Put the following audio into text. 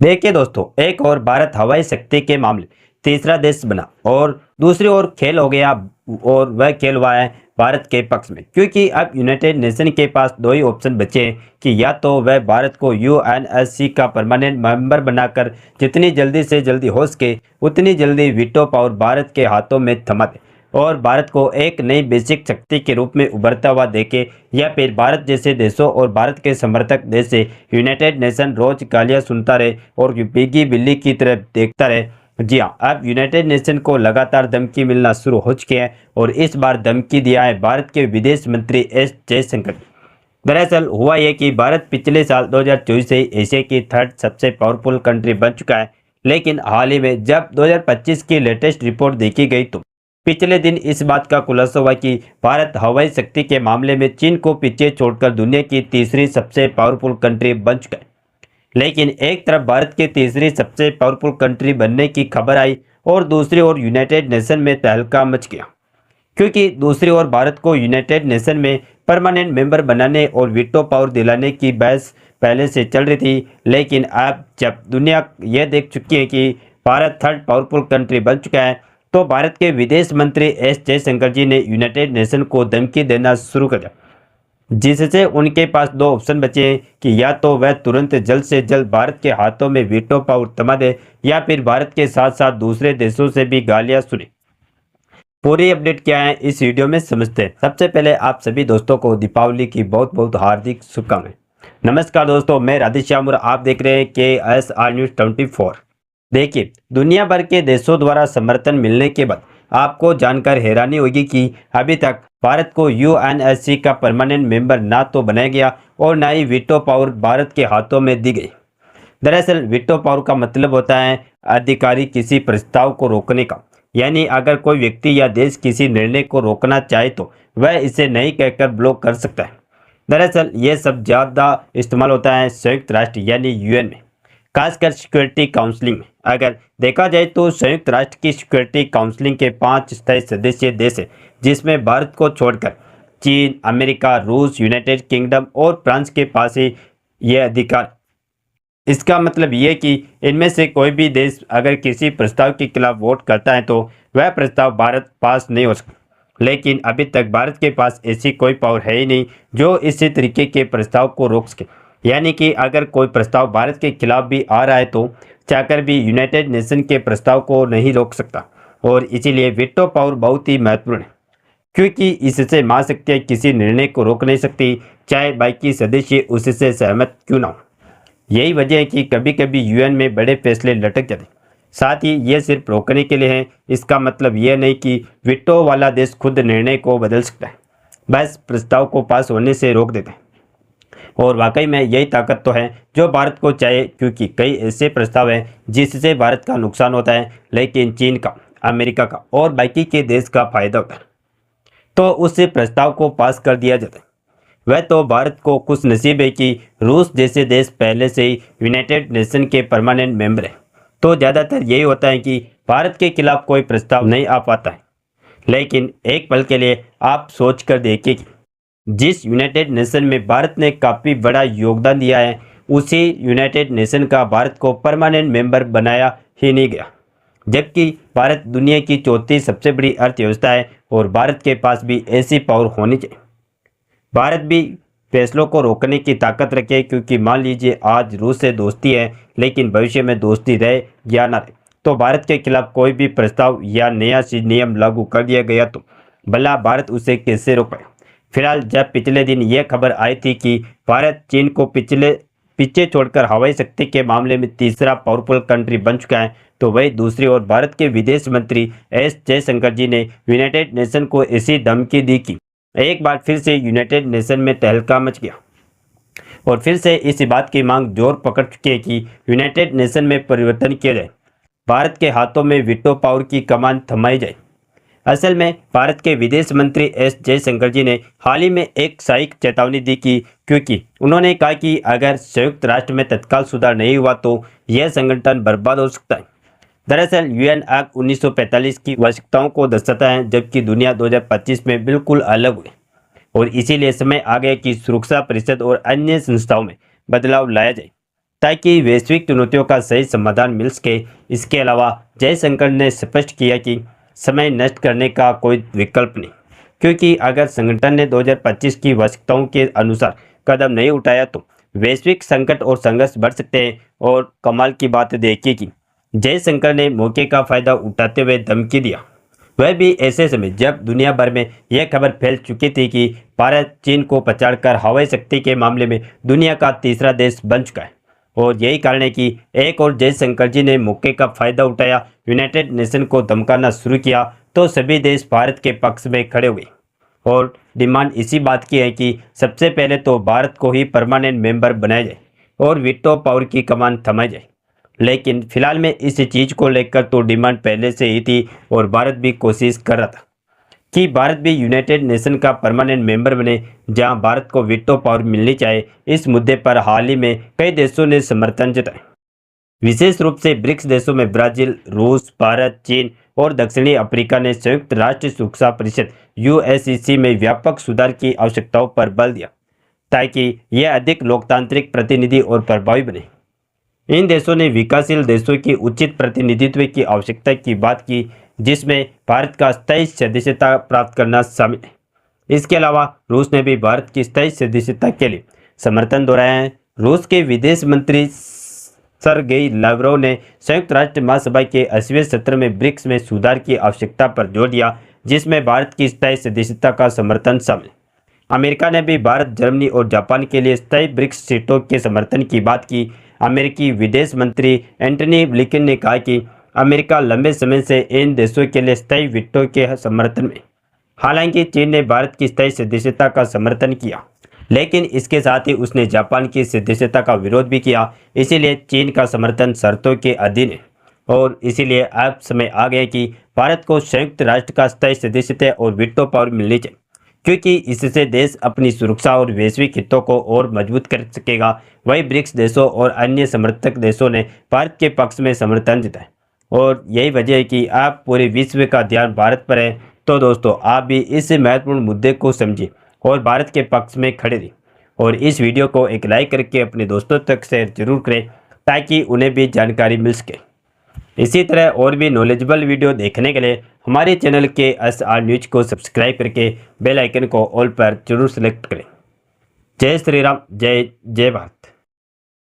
देखिए दोस्तों, एक और भारत हवाई शक्ति के मामले तीसरा देश बना और दूसरी ओर खेल हो गया। और वह खेल हुआ है भारत के पक्ष में, क्योंकि अब यूनाइटेड नेशन के पास दो ही ऑप्शन बचे हैं कि या तो वह भारत को यूएनएससी का परमानेंट मेंबर बनाकर जितनी जल्दी से जल्दी हो सके उतनी जल्दी वीटो पावर भारत के हाथों में थमा दे और भारत को एक नई बेसिक शक्ति के रूप में उभरता हुआ देखे, या फिर भारत जैसे देशों और भारत के समर्थक देश से यूनाइटेड नेशन रोज गालियां सुनता रहे और बिगी बिल्ली की तरह देखता रहे। जी हाँ, अब यूनाइटेड नेशन को लगातार धमकी मिलना शुरू हो चुकी है और इस बार धमकी दिया है भारत के विदेश मंत्री एस जयशंकर। दरअसल हुआ यह कि भारत पिछले साल 2024 से एशिया की थर्ड सबसे पावरफुल कंट्री बन चुका है, लेकिन हाल ही में जब 2025 की लेटेस्ट रिपोर्ट देखी गई तो पिछले दिन इस बात का खुलासा हुआ कि भारत हवाई शक्ति के मामले में चीन को पीछे छोड़कर दुनिया की तीसरी सबसे पावरफुल कंट्री बन चुका है। लेकिन एक तरफ भारत की तीसरी सबसे पावरफुल कंट्री बनने की खबर आई और दूसरी ओर यूनाइटेड नेशन में तहलका मच गया, क्योंकि दूसरी ओर भारत को यूनाइटेड नेशन में परमानेंट मेंबर बनाने और वीटो पावर दिलाने की बहस पहले से चल रही थी। लेकिन अब जब दुनिया यह देख चुकी है कि भारत थर्ड पावरफुल कंट्री बन चुका है, तो भारत के विदेश मंत्री एस जयशंकर जी ने यूनाइटेड नेशन को धमकी देना शुरू कर दिया, जिससे उनके पास दो ऑप्शन बचे हैं कि या तो वह तुरंत जल्द से जल्द भारत के हाथों में वीटो पावर थमा दे या फिर भारत के साथ साथ दूसरे देशों से भी गालियां सुने। पूरी अपडेट क्या है इस वीडियो में समझते हैं। सबसे पहले आप सभी दोस्तों को दीपावली की बहुत बहुत हार्दिक शुभकामनाएं। नमस्कार दोस्तों, मैं राधेश्याम और आप देख रहे हैं KSR News 24। देखिए, दुनिया भर के देशों द्वारा समर्थन मिलने के बाद आपको जानकर हैरानी होगी कि अभी तक भारत को यूएनएससी का परमानेंट मेंबर ना तो बनाया गया और ना ही वीटो पावर भारत के हाथों में दी गई। दरअसल वीटो पावर का मतलब होता है अधिकारी किसी प्रस्ताव को रोकने का, यानी अगर कोई व्यक्ति या देश किसी निर्णय को रोकना चाहे तो वह इसे नहीं कहकर ब्लॉक कर सकता है। दरअसल यह सब ज़्यादा इस्तेमाल होता है संयुक्त राष्ट्र यानी यूएन में, खासकर सिक्योरिटी काउंसिलिंग में। अगर देखा जाए तो संयुक्त राष्ट्र की सिक्योरिटी काउंसिलिंग के 5 स्थायी सदस्य देश हैं, जिसमें भारत को छोड़कर चीन, अमेरिका, रूस, यूनाइटेड किंगडम और फ्रांस के पास ही यह अधिकार। इसका मतलब ये कि इनमें से कोई भी देश अगर किसी प्रस्ताव के खिलाफ वोट करता है तो वह प्रस्ताव भारत पास नहीं हो सकता। लेकिन अभी तक भारत के पास ऐसी कोई पावर है ही नहीं जो इसी तरीके के प्रस्ताव को रोक सके, यानी कि अगर कोई प्रस्ताव भारत के खिलाफ भी आ रहा है तो चाहकर भी यूनाइटेड नेशन के प्रस्ताव को नहीं रोक सकता। और इसीलिए वीटो पावर बहुत ही महत्वपूर्ण है, क्योंकि इससे महाशक्तियाँ किसी निर्णय को रोक नहीं सकती, चाहे बाकी सदस्य उससे सहमत क्यों ना हो। यही वजह है कि कभी कभी यूएन में बड़े फैसले लटक जाते हैं। साथ ही ये सिर्फ रोकने के लिए है, इसका मतलब यह नहीं कि वीटो वाला देश खुद निर्णय को बदल सकता है, बस प्रस्ताव को पास होने से रोक देते हैं। और वाकई में यही ताकत तो है जो भारत को चाहिए, क्योंकि कई ऐसे प्रस्ताव हैं जिससे भारत का नुकसान होता है लेकिन चीन का, अमेरिका का और बाकी के देश का फायदा होता है, तो उससे प्रस्ताव को पास कर दिया जाता है। वह तो भारत को खुश नसीब है कि रूस जैसे देश पहले से ही यूनाइटेड नेशन के परमानेंट मेंबर है, तो ज़्यादातर यही होता है कि भारत के खिलाफ कोई प्रस्ताव नहीं आ पाता है। लेकिन एक पल के लिए आप सोच कर देखिए कि जिस यूनाइटेड नेशन में भारत ने काफ़ी बड़ा योगदान दिया है, उसी यूनाइटेड नेशन का भारत को परमानेंट मेंबर बनाया ही नहीं गया, जबकि भारत दुनिया की चौथी सबसे बड़ी अर्थव्यवस्था है और भारत के पास भी ऐसी पावर होनी चाहिए। भारत भी फैसलों को रोकने की ताकत रखे, क्योंकि मान लीजिए आज रूस से दोस्ती है लेकिन भविष्य में दोस्ती रहे या ना रहे, तो भारत के खिलाफ कोई भी प्रस्ताव या नया नियम लागू कर दिया गया तो भला भारत उसे कैसे रोक पाए। फिलहाल जब पिछले दिन यह खबर आई थी कि भारत चीन को पीछे छोड़कर हवाई शक्ति के मामले में तीसरा पावरफुल कंट्री बन चुका है, तो वही दूसरी ओर भारत के विदेश मंत्री एस जयशंकर जी ने यूनाइटेड नेशन को ऐसी धमकी दी कि एक बार फिर से यूनाइटेड नेशन में तहलका मच गया और फिर से इस बात की मांग जोर पकड़ चुकी है कि यूनाइटेड नेशन में परिवर्तन किया जाए, भारत के हाथों में वीटो पावर की कमान थमाई जाए। असल में भारत के विदेश मंत्री एस जयशंकर जी ने हाल ही में एक साइक चेतावनी दी कि क्योंकि उन्होंने कहा कि अगर संयुक्त राष्ट्र में तत्काल सुधार नहीं हुआ तो यह संगठन बर्बाद हो सकता है। दरअसल यूएन एक्ट 1945 की आवश्यकताओं को दर्शाता है, जबकि दुनिया 2025 में बिल्कुल अलग हुई और इसीलिए समय आ गया कि सुरक्षा परिषद और अन्य संस्थाओं में बदलाव लाया जाए ताकि वैश्विक चुनौतियों का सही समाधान मिल सके। इसके अलावा जयशंकर ने स्पष्ट किया कि समय नष्ट करने का कोई विकल्प नहीं, क्योंकि अगर संगठन ने 2025 की आवश्यकताओं के अनुसार कदम नहीं उठाया तो वैश्विक संकट और संघर्ष बढ़ सकते हैं। और कमाल की बात देखिए कि जयशंकर ने मौके का फायदा उठाते हुए धमकी दिया, वह भी ऐसे समय जब दुनिया भर में यह खबर फैल चुकी थी कि भारत चीन को पछाड़कर हवाई शक्ति के मामले में दुनिया का तीसरा देश बन चुका है। और यही कारण है कि एक और जयशंकर जी ने मौके का फायदा उठाया, यूनाइटेड नेशन को धमकाना शुरू किया तो सभी देश भारत के पक्ष में खड़े हुए और डिमांड इसी बात की है कि सबसे पहले तो भारत को ही परमानेंट मेंबर बनाया जाए और वीटो पावर की कमान थमाई जाए। लेकिन फिलहाल में इस चीज़ को लेकर तो डिमांड पहले से ही थी और भारत भी कोशिश कर रहा था कि भारत भी यूनाइटेड नेशन का परमानेंट मेंबर बने, जहां भारत को वीटो पावर मिलनी चाहिए। इस मुद्दे पर हाल ही में कई देशों ने समर्थन जताया, विशेष रूप से ब्रिक्स देशों में ब्राजील, रूस, भारत, चीन और दक्षिणी अफ्रीका ने संयुक्त राष्ट्र सुरक्षा परिषद यूएनएससी में व्यापक सुधार की आवश्यकताओं पर बल दिया ताकि यह अधिक लोकतांत्रिक, प्रतिनिधि और प्रभावी बने। इन देशों ने विकासशील देशों की उचित प्रतिनिधित्व की आवश्यकता की बात की, जिसमें भारत का स्थायी सदस्यता प्राप्त करना शामिल है। इसके अलावा रूस ने भी भारत की स्थायी सदस्यता के लिए समर्थन दोहराया है। रूस के विदेश मंत्री सर्गेई लावरोव ने संयुक्त राष्ट्र महासभा के 80वें सत्र में ब्रिक्स में सुधार की आवश्यकता पर जोर दिया, जिसमें भारत की स्थायी सदस्यता का समर्थन शामिल है। अमेरिका ने भी भारत, जर्मनी और जापान के लिए स्थायी ब्रिक्स सीटों के समर्थन की बात की। अमेरिकी विदेश मंत्री एंटनी ब्लिंकन ने कहा कि अमेरिका लंबे समय से इन देशों के लिए स्थायी वीटो के समर्थन में। हालांकि चीन ने भारत की स्थायी सदस्यता का समर्थन किया, लेकिन इसके साथ ही उसने जापान की सदस्यता का विरोध भी किया। इसीलिए चीन का समर्थन शर्तों के अधीन है और इसीलिए अब समय आ गया कि भारत को संयुक्त राष्ट्र का स्थायी सदस्यता और वीटो पावर मिलनी चाहिए, क्योंकि इससे देश अपनी सुरक्षा और वैश्विक हितों को और मजबूत कर सकेगा। वही ब्रिक्स देशों और अन्य समर्थक देशों ने भारत के पक्ष में समर्थन जताया और यही वजह है कि आप पूरे विश्व का ध्यान भारत पर है। तो दोस्तों, आप भी इस महत्वपूर्ण मुद्दे को समझिए और भारत के पक्ष में खड़े रहिए और इस वीडियो को एक लाइक करके अपने दोस्तों तक शेयर जरूर करें ताकि उन्हें भी जानकारी मिल सके। इसी तरह और भी नॉलेजेबल वीडियो देखने के लिए हमारे चैनल के SR न्यूज को सब्सक्राइब करके बेल आइकन को ऑल पर जरूर सेलेक्ट करें। जय श्री राम, जय जय भारत।